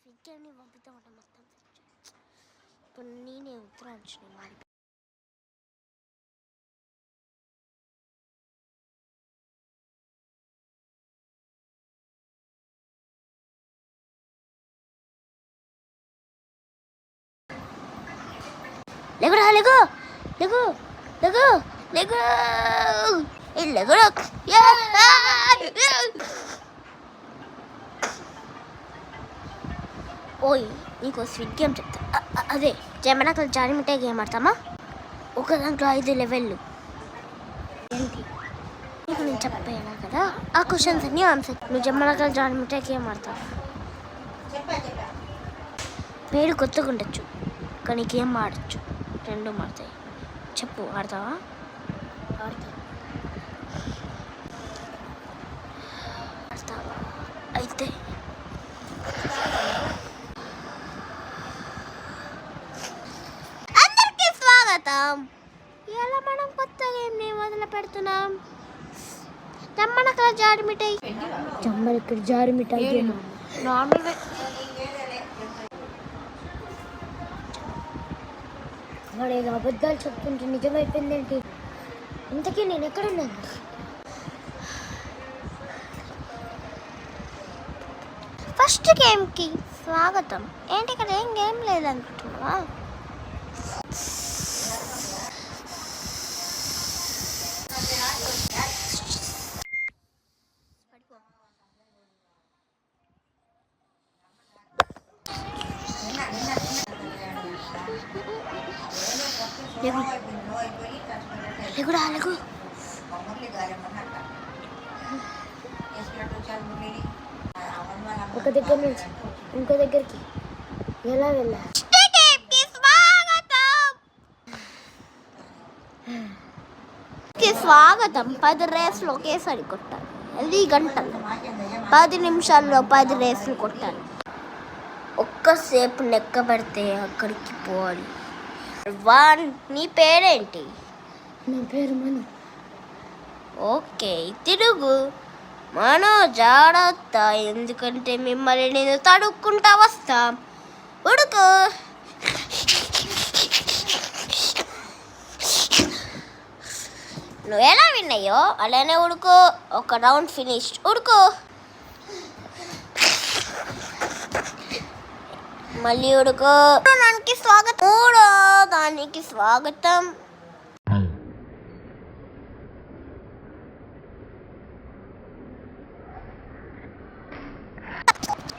స్విగ్గీని పంపిద్దామంట మొత్తం. ఇప్పుడు నేనే ఉత్తరం వచ్చినాయి మారి. లేకురా లేకు లేకు లేకు లేకు లేకురా. ఓయ్ నీకు స్వీట్ గేమ్ చెప్తా. అదే జమనకలు జారి మిఠాయి గేమ్ ఆడతామా? ఒక దాంట్లో 5 లెవెళ్ళు ఏంటి నీకు నేను చెప్పాను కదా, ఆ క్వశ్చన్స్ అన్నీ ఆన్సర్. నువ్వు జమనకలు జారి మిఠాయి గేమ్ ఆడతావు. పేరు కొత్తగా ఉండొచ్చు కానీ గేమ్ ఆడచ్చు, 2 మారుతాయి. చెప్పు, ఆడతావా? ఆడతావా? అయితే అందరికీ స్వాగతం. ఇలా మనం కొత్త గేమ్ని మొదలు పెడుతున్నాం. జమ్మనకల జారి మిఠాయి. జమ్మనకల జారి మిఠాయి గేమ్ నార్మల్గా వాడు ఏదో అబద్ధాలు చెప్తుంటే నిజమైపోయిందేంటి? ఇంతకీ నేను ఎక్కడున్నాను? ఫస్ట్ గేమ్కి స్వాగతం. ఏంటి ఇక్కడ ఏం గేమ్ లేదనుకుంటున్నావా? లేకురా లేకు. ఒక దగ్గర నుంచి ఇంకో దగ్గరికి ఎలా వెళ్ళా? స్వాగతం. 10 రేసులు ఒకేసారి కొట్టాలి. 10 గంటలు 10 నిమిషాల్లో 10 రేసులు కొట్టాలి. ఒక్కసేపు లెక్క పెడితే అక్కడికి పోవాలి. 1. నీ పేరేంటి? నా పేరు మను. ఓకే, తిరుగు. మనో జాగ్రత్త, ఎందుకంటే మిమ్మల్ని నేను తడుక్కుంటా వస్తా. ఉడుకు. నువ్వు ఎలా విన్నాయో అలానే ఉడుకు. ఒక రౌండ్ ఫినిష్. ఉడుకు. మళ్ళీ ఉడుకు. దానికి స్వాగతం. 3వ దానికి స్వాగతం.